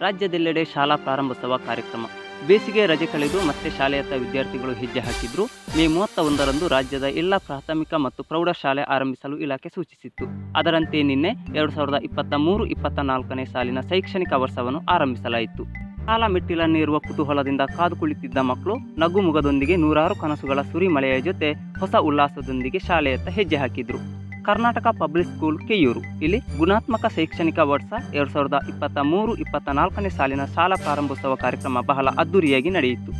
ರಾಜ್ಯದೆಲ್ಲೆಡೆ ಶಾಲಾ ಪ್ರಾರಂಭೋತ್ಸವ ಕಾರ್ಯಕ್ರಮ. ಬೇಸಿಗೆ ರಜೆ ಕಳೆದು ಮತ್ತೆ ಶಾಲೆಯತ್ತ ವಿದ್ಯಾರ್ಥಿಗಳು ಹೆಜ್ಜೆ ಹಾಕಿದ್ರು. ಮೇ 31ರಂದು ರಾಜ್ಯದ ಎಲ್ಲ ಪ್ರಾಥಮಿಕ ಮತ್ತು ಪ್ರೌಢಶಾಲೆ ಆರಂಭಿಸಲು ಇಲಾಖೆ ಸೂಚಿಸಿತ್ತು. ಅದರಂತೆ ನಿನ್ನೆ 2023-24ನೇ ಸಾಲಿನ ಶೈಕ್ಷಣಿಕ ವರ್ಷವನ್ನು ಆರಂಭಿಸಲಾಯಿತು. ಶಾಲಾ ಮೆಟ್ಟಿಲನ್ನೇರುವ ಕುತೂಹಲದಿಂದ ಕಾದು ಕುಳಿತಿದ್ದ ಮಕ್ಕಳು ನಗುಮುಗದೊಂದಿಗೆ ನೂರಾರು ಕನಸುಗಳ ಸುರಿಮಳೆಯ ಜೊತೆ ಹೊಸ ಉಲ್ಲಾಸದೊಂದಿಗೆ ಶಾಲೆಯತ್ತ ಹೆಜ್ಜೆ ಹಾಕಿದ್ರು. ಕರ್ನಾಟಕ ಪಬ್ಲಿಕ್ ಸ್ಕೂಲ್ ಕೆಯೂರು ಇಲ್ಲಿ ಗುಣಾತ್ಮಕ ಶೈಕ್ಷಣಿಕ ವರ್ಷ 2023-24ನೇ ಸಾಲಿನ ಶಾಲಾ ಪ್ರಾರಂಭೋತ್ಸವ ಕಾರ್ಯಕ್ರಮ ಬಹಳ ಅದ್ದೂರಿಯಾಗಿ ನಡೆಯಿತು.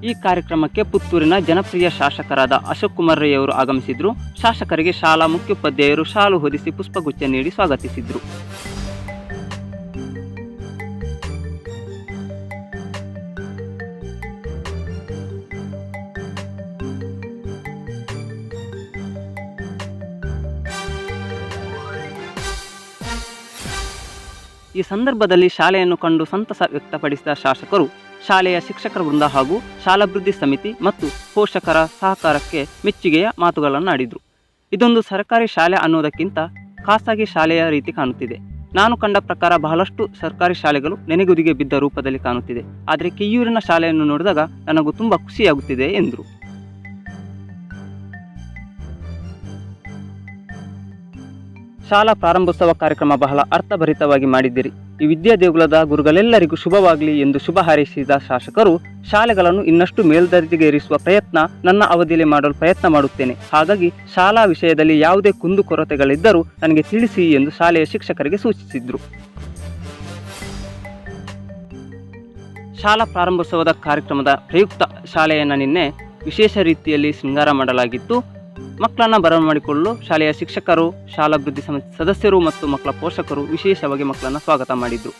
ಈ ಕಾರ್ಯಕ್ರಮಕ್ಕೆ ಪುತ್ತೂರಿನ ಜನಪ್ರಿಯ ಶಾಸಕರಾದ ಅಶೋಕ್ ಕುಮಾರ್ ರೈ ಅವರು ಆಗಮಿಸಿದ್ರು. ಶಾಸಕರಿಗೆ ಶಾಲಾ ಮುಖ್ಯೋಪಾಧ್ಯಾಯರು ಶಾಲು ಹೊದಿಸಿ ಪುಷ್ಪಗುಚ್ಛ ನೀಡಿ ಸ್ವಾಗತಿಸಿದ್ರು. ಈ ಸಂದರ್ಭದಲ್ಲಿ ಶಾಲೆಯನ್ನು ಕಂಡು ಸಂತಸ ವ್ಯಕ್ತಪಡಿಸಿದ ಶಾಸಕರು ಶಾಲೆಯ ಶಿಕ್ಷಕರ ವೃಂದ ಹಾಗೂ ಶಾಲಾಭಿವೃದ್ಧಿ ಸಮಿತಿ ಮತ್ತು ಪೋಷಕರ ಸಹಕಾರಕ್ಕೆ ಮೆಚ್ಚುಗೆಯ ಮಾತುಗಳನ್ನಾಡಿದರು. ಇದೊಂದು ಸರ್ಕಾರಿ ಶಾಲೆ ಅನ್ನೋದಕ್ಕಿಂತ ಖಾಸಗಿ ಶಾಲೆಯ ರೀತಿ ಕಾಣುತ್ತಿದೆ. ನಾನು ಕಂಡ ಪ್ರಕಾರ ಬಹಳಷ್ಟು ಸರ್ಕಾರಿ ಶಾಲೆಗಳು ನೆನೆಗುದಿಗೆ ಬಿದ್ದ ರೂಪದಲ್ಲಿ ಕಾಣುತ್ತಿದೆ. ಆದರೆ ಕೆಯೂರಿನ ಶಾಲೆಯನ್ನು ನೋಡಿದಾಗ ನನಗೂ ತುಂಬ ಖುಷಿಯಾಗುತ್ತಿದೆ ಎಂದರು. ಶಾಲಾ ಪ್ರಾರಂಭೋತ್ಸವ ಕಾರ್ಯಕ್ರಮ ಬಹಳ ಅರ್ಥಭರಿತವಾಗಿ ಮಾಡಿದ್ದೀರಿ. ಈ ವಿದ್ಯಾದೇಗುಲದ ಗುರುಗಳೆಲ್ಲರಿಗೂ ಶುಭವಾಗಲಿ ಎಂದು ಶುಭ ಹಾರೈಸಿದ ಶಾಸಕರು, ಶಾಲೆಗಳನ್ನು ಇನ್ನಷ್ಟು ಮೇಲ್ದರ್ಜೆಗೇರಿಸುವ ಪ್ರಯತ್ನ ನನ್ನ ಅವಧಿಯಲ್ಲಿ ಮಾಡಲು ಪ್ರಯತ್ನ ಮಾಡುತ್ತೇನೆ. ಹಾಗಾಗಿ ಶಾಲಾ ವಿಷಯದಲ್ಲಿ ಯಾವುದೇ ಕುಂದುಕೊರತೆಗಳಿದ್ದರೂ ನನಗೆ ತಿಳಿಸಿ ಎಂದು ಶಾಲೆಯ ಶಿಕ್ಷಕರಿಗೆ ಸೂಚಿಸಿದರು. ಶಾಲಾ ಪ್ರಾರಂಭೋತ್ಸವದ ಕಾರ್ಯಕ್ರಮದ ಪ್ರಯುಕ್ತ ಶಾಲೆಯನ್ನು ನಿನ್ನೆ ವಿಶೇಷ ರೀತಿಯಲ್ಲಿ ಶೃಂಗಾರ ಮಾಡಲಾಗಿತ್ತು. ಮಕ್ಕಳನ್ನು ಬರಮಾಡಿಕೊಳ್ಳಲು ಶಾಲೆಯ ಶಿಕ್ಷಕರು, ಶಾಲಾಭಿವೃದ್ಧಿ ಸಮಿತಿ ಸದಸ್ಯರು ಮತ್ತು ಮಕ್ಕಳ ಪೋಷಕರು ವಿಶೇಷವಾಗಿ ಮಕ್ಕಳನ್ನು ಸ್ವಾಗತ ಮಾಡಿದರು.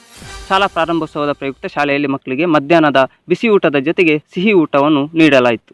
ಶಾಲಾ ಪ್ರಾರಂಭೋತ್ಸವದ ಪ್ರಯುಕ್ತ ಶಾಲೆಯಲ್ಲಿ ಮಕ್ಕಳಿಗೆ ಮಧ್ಯಾಹ್ನದ ಬಿಸಿ ಊಟದ ಜೊತೆಗೆ ಸಿಹಿ ಊಟವನ್ನು ನೀಡಲಾಯಿತು.